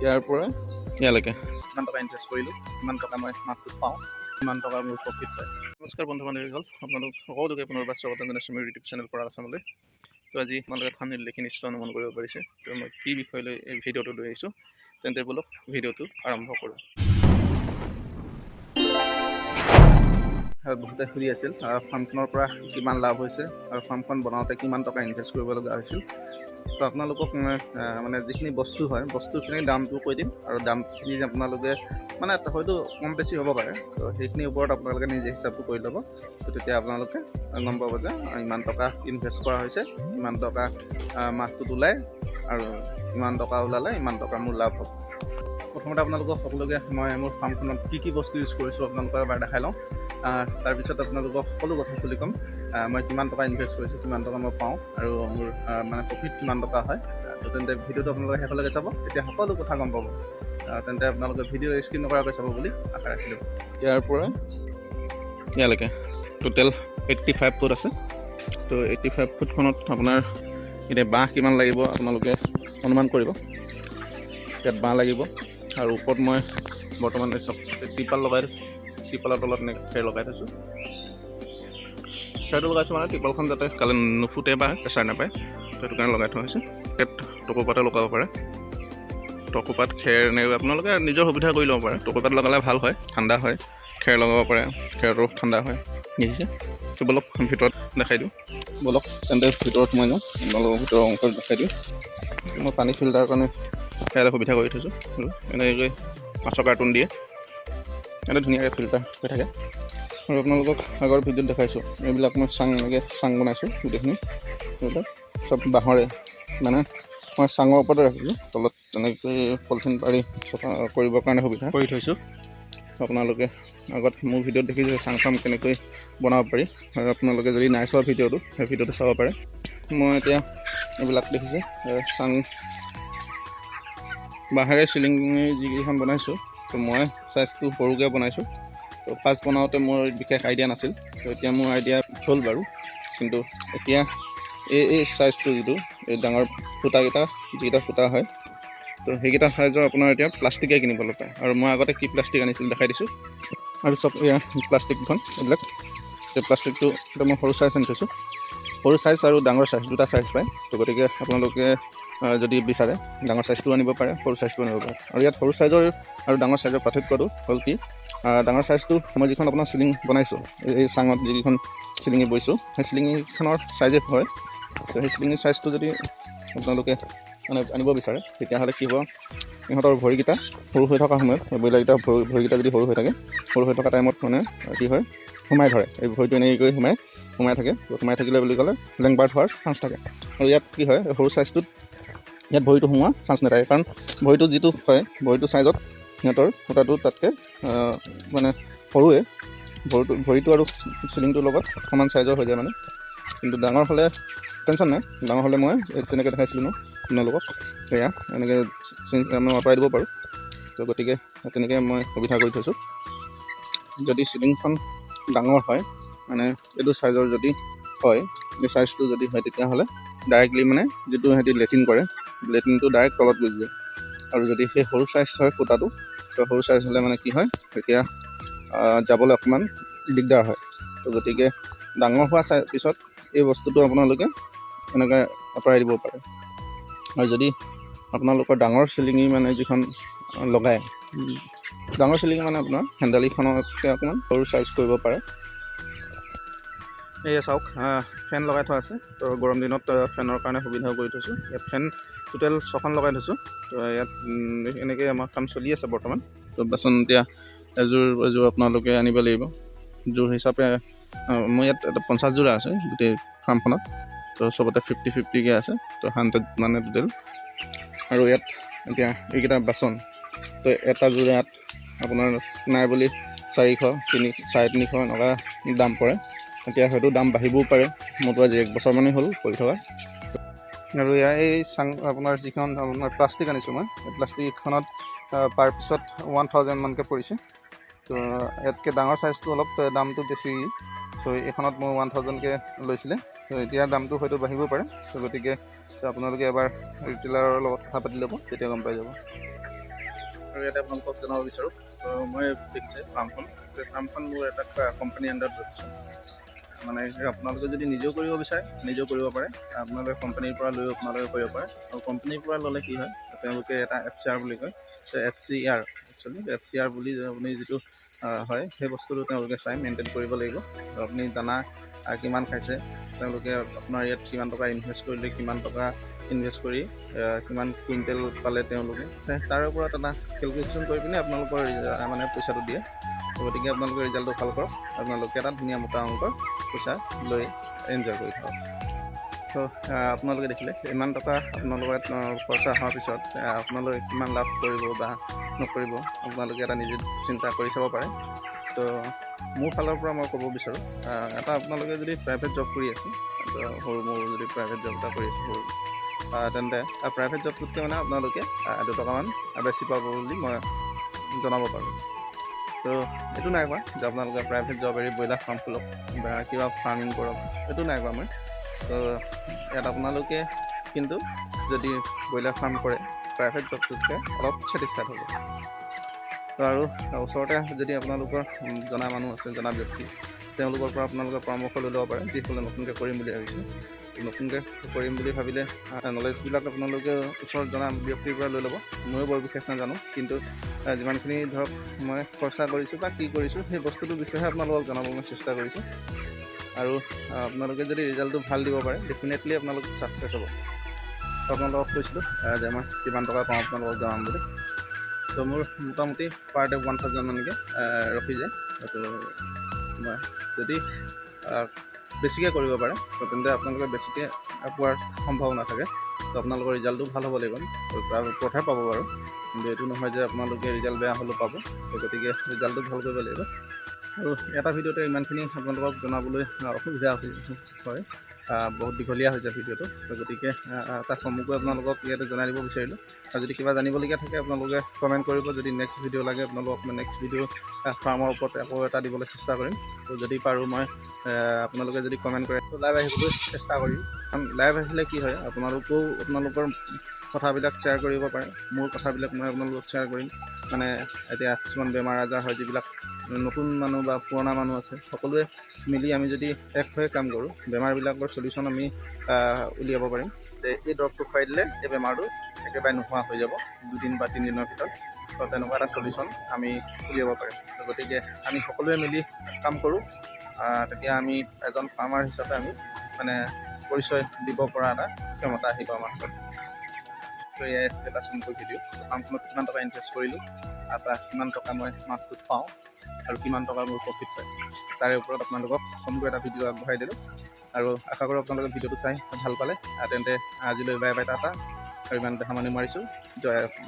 ইয়াৰ পৰা ইয়ালৈকে কিমান টকা ইনভেষ্ট কৰিলোঁ, কিমান টকা মই মাহটোত পাওঁ, কিমান টকা মোৰ প্ৰফিট হয়। নমস্কাৰ বন্ধু বান্ধৱীসকল, আপোনালোক সকলোকে পুনৰবাৰ স্বাগতম জনাইছোঁ মোৰ ইউটিউব চেনেল পৰা আছামলৈ। তো আজি আপোনালোকে থাম্বনেইল দেখি নিশ্চয় অনুমান কৰিব পাৰিছে তো মই কি বিষয় লৈ এই ভিডিঅ'টো লৈ আহিছোঁ। তেন্তে বলক ভিডিঅ'টো আৰম্ভ কৰোঁ। বহুতে সুধি আছিল ফাৰ্মখনৰ পৰা কিমান লাভ হৈছে আৰু ফাৰ্মখন বনাওঁতে কিমান টকা ইনভেষ্ট কৰিব লগা হৈছিল। তো আপোনালোকক মই মানে যিখিনি বস্তু হয় বস্তুখিনিৰ দামটো কৈ দিম আৰু দামখিনি আপোনালোকে মানে হয়তো কম বেছি হ'ব পাৰে। তো সেইখিনিৰ ওপৰত আপোনালোকে নিজে হিচাপটো কৰি ল'ব। তো তেতিয়া আপোনালোকে গম পাব যে ইমান টকা ইনভেষ্ট কৰা হৈছে, ইমান টকা মাহটোত ওলায় আৰু ইমান টকা ওলালে ইমান টকা মোৰ লাভ হ'ব। প্ৰথমতে আপোনালোকক সকলোকে মই মোৰ ফাৰ্মখনত কি বস্তু ইউজ কৰিছোঁ আপোনালোকক এবাৰ দেখাই লওঁ। তাৰপিছত আপোনালোকক সকলো কথা খুলি ক'ম মই কিমান টকা ইনভেষ্ট কৰিছোঁ, কিমান টকা মই পাওঁ আৰু মোৰ মানে প্ৰফিট কিমান টকা হয়। তো তেন্তে ভিডিঅ'টো আপোনালোকে শেষলৈকে চাব, তেতিয়া সকলো কথা গম পাব। তেন্তে আপোনালোকে ভিডিঅ' স্ক্ৰীন নকৰাকৈ চাব বুলি আশা ৰাখিলোঁ। ইয়াৰ পৰা ইয়ালৈকে টোটেল 85 ফুট আছে। তো 85 ফুটখনত আপোনাৰ এতিয়া বাঁহ কিমান লাগিব আপোনালোকে অনুমান কৰিব। ইয়াত বাঁহ লাগিব আৰু ওপৰত মই বৰ্তমান টিপাল লগাই থৈছোঁ। টিপালৰ তলত এনেকৈ খেৰ লগাই থৈছোঁ। খেৰটো লগাইছোঁ মানে টিপালখন যাতে কালি নুফুটে বা প্ৰেছাৰ নাপায়, সেইটো কাৰণে লগাই থোৱা হৈছে। ইয়াত টকৌপাতো লগাব পাৰে। টকৌপাত খেৰ এনেকৈ আপোনালোকে নিজৰ সুবিধা কৰি ল'ব পাৰে। টকৌপাত লগালে ভাল হয়, ঠাণ্ডা হয়। খেৰ লগাব পাৰে, খেৰটো ঠাণ্ডা হয়। দেখিছে? তো বলক ভিতৰত দেখাই দিওঁ। বলক তেন্তে ভিতৰত সোমাই যাওঁ, আপোনালোকৰ ভিতৰৰ অংশ দেখাই দিওঁ। মই পানী ফিল্টাৰৰ কাৰণে ইয়াতে সুবিধা কৰি থৈছোঁ। এনেকৈ মাছৰ কাৰ্টুন দিয়ে ইয়াতে ধুনীয়াকৈ ফিল্টাৰ হৈ থাকে। আৰু আপোনালোকক আগৰ ভিডিঅ'ত দেখাইছোঁ এইবিলাক মই এনেকৈ চাং বনাইছোঁ। গোটেইখিনি এইবিলাক চব বাঁহৰে, মানে মই চাঙৰ ওপৰতে ৰাখিছোঁ, তলত তেনেকৈ পলিথিন পাৰি চফা কৰিবৰ কাৰণে সুবিধা কৰি থৈছোঁ। আপোনালোকে আগত মোৰ ভিডিঅ'ত দেখিছে চাং কেনেকৈ বনাব পাৰি, আৰু আপোনালোকে যদি নাই চোৱা ভিডিঅ'টো সেই ভিডিঅ'টো চাব পাৰে। মই এতিয়া এইবিলাক দেখিছে চাং বাঁহেৰে চিলিং যিকেইখন বনাইছোঁ। তো মই চাইজটো সৰুকৈ বনাইছোঁ। তো ফাৰ্ষ্ট বনাওঁতে মোৰ বিশেষ আইডিয়া নাছিল। তো এতিয়া মোৰ আইডিয়া হ'ল বাৰু, কিন্তু এতিয়া এই চাইজটো যিটো এই ডাঙৰ ফুটাকেইটা যিকেইটা ফুটা হয়, তো সেইকেইটা চাইজৰ আপোনাৰ এতিয়া প্লাষ্টিকে কিনিবলৈ পায়। আৰু মই আগতে কি প্লাষ্টিক আনিছিলোঁ দেখাই দিছোঁ। আৰু চব এয়া প্লাষ্টিকখন এইবিলাক, এই প্লাষ্টিকটো এতিয়া মই সৰু চাইজ আনি থৈছোঁ। সৰু চাইজ আৰু ডাঙৰ চাইজ দুটা চাইজ পায়। তো গতিকে আপোনালোকে যদি বিচাৰে ডাঙৰ চাইজটো আনিব পাৰে, সৰু চাইজটো আনিব পাৰে। আৰু ইয়াত সৰু চাইজৰ আৰু ডাঙৰ চাইজৰ পাৰ্থক্যটো হ'ল কি, ডাঙৰ চাইজটো মই যিখন আপোনাৰ চিলিং বনাইছোঁ, এই চাঙত যিকেইখন চিলিঙি বৈছোঁ, সেই চিলিঙিখনৰ চাইজে হয়। তো সেই চিলিঙিৰ চাইজটো যদি আপোনালোকে মানে আনিব বিচাৰে, তেতিয়াহ'লে কি হ'ব, ইহঁতৰ ভৰিকেইটা সৰু হৈ থকা সময়ত ব্ৰইলাৰকেইটা ভৰিকেইটা যদি সৰু হৈ থাকে, সৰু হৈ থকা টাইমত মানে কি হয়, সোমাই ধৰে। এই ভৰিটো এনেকৈ সোমাই থাকে। সোমাই থাকিলে বুলি ক'লে লেংবাৰ্ড হোৱাৰ চান্স থাকে। আৰু ইয়াত কি হয়, সৰু চাইজটোত ইয়াত ভৰিটো সোমোৱা চান্স নাথাকে, কাৰণ ভৰিটো যিটো হয়, ভৰিটো চাইজত সিহঁতৰ ফুটাটো তাতকৈ মানে সৰুৱে, ভৰিটো আৰু চিলিংটোৰ লগত সমান চাইজৰ হৈ যায় মানে। কিন্তু ডাঙৰ হ'লে টেনশ্যন নাই। ডাঙৰ হ'লে মই তেনেকৈ দেখাইছিলোঁ ন আপোনালোকক, এয়া এনেকৈ মই আঁতৰাই দিব পাৰোঁ। তো গতিকে তেনেকৈ মই সুবিধা কৰি থৈছোঁ। যদি চিলিংখন ডাঙৰ হয়, মানে এইটো চাইজৰ যদি হয়, এই চাইজটো যদি হয়, তেতিয়াহ'লে ডাইৰেক্টলি মানে যিটো সিহঁতি লেট্ৰিন কৰে, লেট্ৰিনটো ডাইৰেক্ট তলত গুচি যায়। আৰু যদি সেই সৰু চাইজ হয় ফুটাটো, তো সৰু চাইজ হ'লে মানে কি হয়, তেতিয়া যাবলৈ অকণমান দিগদাৰ হয়। তো গতিকে ডাঙৰ হোৱা পিছত এই বস্তুটো আপোনালোকে এনেকৈ আঁতৰাই দিব পাৰে। আৰু যদি আপোনালোকৰ ডাঙৰ চিলিঙি মানে যিখন লগায়, ডাঙৰ চিলিঙি মানে আপোনাৰ হেণ্ডালিখনতকৈ অকণমান সৰু চাইজ কৰিব পাৰে। এয়া চাওক, ফেন লগাই থোৱা আছে। তো গৰম দিনত ফেনৰ কাৰণে সুবিধাও কৰি থৈছোঁ। ইয়াত ফেন টোটেল 6খন লগাই থৈছোঁ। তো ইয়াত এনেকৈ আমাৰ কাম চলি আছে বৰ্তমান। তো বাচন এতিয়া এযোৰ আপোনালোকে আনিব লাগিব। জোৰ হিচাপে মই ইয়াত 50 যোৰা আছে গোটেই ফাৰ্মখনত। তো চবতে 50-50কৈ আছে। তো 100 মানে টোটেল। আৰু ইয়াত এতিয়া এইকেইটা বাচন, তো এটা যোৰাত আপোনাৰ নাই বুলি 400-350 এনেকুৱা দাম পৰে। এতিয়া হয়তো দাম বাঢ়িবও পাৰে। মোৰতো আজি 1 বছৰমানেই হ'ল কৰি থকা। আৰু ইয়াৰ এই চাং আপোনাৰ যিখন আপোনাৰ প্লাষ্টিক আনিছোঁ মই, এই প্লাষ্টিকখনত পাৰ পিছত 1000 মানকৈ পৰিছে। তো ইয়াতকৈ ডাঙৰ চাইজটো অলপ দামটো বেছি। তো এইখনত মোৰ 1000কৈ লৈছিলে। তো এতিয়া দামটো হয়তো বাঢ়িব পাৰে। তো গতিকে আপোনালোকে এবাৰ ৰিটেইলাৰৰ লগত কথা পাতি ল'ব, তেতিয়া গম পাই যাব। আৰু ইয়াতে আপোনালোকক জনাব বিচাৰোঁ মই দেখিছে ফাৰ্মখন মোৰ এটা কোম্পানী আণ্ডাৰত ৰাখিছোঁ মানে আপোনালোকে যদি নিজেও কৰিব বিচাৰে নিজেও কৰিব পাৰে আপোনালোকে কোম্পানীৰ পৰা লৈও আপোনালোকে কৰিব পাৰে আৰু কোম্পানীৰ পৰা ল'লে কি হয় তেওঁলোকে এটা FCR বুলি কয় FCR একচুৱেলি FCR বুলি আপুনি যিটো হয় সেই বস্তুটো তেওঁলোকে চাই মেইনটেইন কৰিব লাগিব আপুনি দানা কিমান খাইছে তেওঁলোকে আপোনাৰ ইয়াত কিমান টকা ইনভেষ্ট কৰিলে কিমান টকা ইনভেষ্ট কৰি কিমান কুইণ্টেল পালে তেওঁলোকে তাৰ ওপৰত এটা কেলকুলেশ্যন কৰি পিনে আপোনালোকৰ মানে পইচাটো দিয়ে গতিকে আপোনালোকে ৰিজাল্টটো ভাল কৰক আপোনালোকে এটা ধুনীয়া মোটা অংকৰ পইচা লৈ এনজয় কৰি থাকক ত' আপোনালোকে দেখিলে ইমান টকা আপোনালোকৰ খৰচা হোৱাৰ পিছত আপোনালোকে কিমান লাভ কৰিব বা নকৰিব আপোনালোকে এটা নিজে চিন্তা কৰি চাব পাৰে ত' মোৰ ফালৰ পৰা মই ক'ব বিচাৰোঁ এটা আপোনালোকে যদি প্ৰাইভেট জব কৰি আছে সৰু মোৰ যদি প্ৰাইভেট জব এটা কৰি আছে সৰু তেন্তে প্ৰাইভেট জবটোতকৈ মানে আপোনালোকে 2 টকামান বেছি পাব বুলি মই জনাব পাৰোঁ তো এইটো নাই কোৱা যে আপোনালোকে প্ৰাইভেট জব এৰি ব্ৰইলাৰ ফাৰ্ম খোলক বা কিবা ফাৰ্মিং কৰক এইটো নাই কোৱা মই তো ইয়াত আপোনালোকে কিন্তু যদি ব্ৰইলাৰ ফাৰ্ম কৰে প্ৰাইভেট জবটোতকৈ অলপ ছেটিছফাইড হ'ব তো আৰু ওচৰতে যদি আপোনালোকৰ জনা মানুহ আছে জনা ব্যক্তি তেওঁলোকৰ পৰা আপোনালোকে পৰামৰ্শ লৈ ল'ব পাৰে যিসকলে নতুনকৈ কৰিম বুলি ভাবিছে নতুনকৈ কৰিম বুলি ভাবিলে নলেজবিলাক আপোনালোকে ওচৰত জনা ব্যক্তিৰ পৰা লৈ ল'ব ময়ো বৰ বিশেষ নাজানো কিন্তু যিমানখিনি ধৰক মই খৰচা কৰিছোঁ বা কি কৰিছোঁ সেই বস্তুটোৰ বিষয়ে আপোনালোকক জনাব মই চেষ্টা কৰিছোঁ আৰু আপোনালোকে যদি ৰিজাল্টটো ভাল দিব পাৰে ডেফিনেটলি আপোনালোক ছাকচেছ হ'ব আপোনালোকক কৈছিলোঁ যে মই কিমান টকা পাওঁ আপোনালোকক জনাম বুলি তো মোৰ মোটামুটি পাৰ ডে 1000 মানকৈ ৰখি যায় তো মই যদি বেছিকৈ কৰিব পাৰে তো তেন্তে আপোনালোকে বেছিকৈ পোৱাৰ সম্ভাৱনা থাকে তো আপোনালোকৰ ৰিজাল্টটো ভাল হ'ব লাগিব তাৰ ওপৰতহে পাব বাৰু কিন্তু এইটো নহয় যে আপোনালোকে ৰিজাল্ট বেয়া হ'লেও পাব তো গতিকে ৰিজাল্টটো ভাল কৰিব লাগিব আৰু এটা ভিডিঅ'তে ইমানখিনি আপোনালোকক জনাবলৈ অসুবিধা হয় বহুত দীঘলীয়া হৈছে ভিডিঅ'টো তো গতিকে এটা চমুকৈ আপোনালোকক ইয়াতে জনাই দিব বিচাৰিলোঁ আৰু যদি কিবা জানিবলগীয়া থাকে আপোনালোকে কমেণ্ট কৰিব যদি নেক্সট ভিডিঅ' লাগে আপোনালোকক মই নেক্সট ভিডিঅ' ফাৰ্মৰ ওপৰত আকৌ এটা দিবলৈ চেষ্টা কৰিম তো যদি পাৰোঁ মই আপোনালোকে যদি কমেণ্ট কৰে তো লাইভ আহিবলৈ চেষ্টা কৰিম কাৰণ লাইভ আহিলে কি হয় আপোনালোকেও আপোনালোকৰ কথাবিলাক শ্বেয়াৰ কৰিব পাৰে মোৰ কথাবিলাক মই আপোনালোকক শ্বেয়াৰ কৰিম মানে এতিয়া কিছুমান বেমাৰ আজাৰ হয় যিবিলাক নতুন মানুহ বা পুৰণা মানুহ আছে সকলোৱে মিলি আমি যদি এক হৈ কাম কৰোঁ বেমাৰবিলাকৰ চলিউশ্যন আমি উলিয়াব পাৰিম যে এই দৰৱটো খুৱাই দিলে এই বেমাৰটো একেবাৰে নোহোৱা হৈ যাব 2 দিন বা 3 দিনৰ ভিতৰত তো তেনেকুৱা এটা চলিউশ্যন আমি উলিয়াব পাৰিম গতিকে আমি সকলোৱে মিলি কাম কৰোঁ তেতিয়া আমি এজন ফাৰ্মাৰ হিচাপে আমি মানে পৰিচয় দিব পৰা এটা ক্ষমতা আহিব আমাৰ হাতত তো এয়াই আছিল এটা চমুকৈ ভিডিঅ' ফাৰ্মখনত কিমান টকা ইনভেষ্ট কৰিলোঁ তাৰপৰা কিমান টকা মই মাহটোত পাওঁ আৰু কিমান টকাৰ মোৰ প্ৰফিট হয় তাৰে ওপৰত আপোনালোকক চমুকৈ এটা ভিডিঅ' আগবঢ়াই দিলোঁ আৰু আশা কৰোঁ আপোনালোকে ভিডিঅ'টো চাই ভাল পালে তেন্তে আজিলৈ বাই বাই টাটা আৰু ইমান দেখা মানুহ মাৰিছোঁ জয় অসম।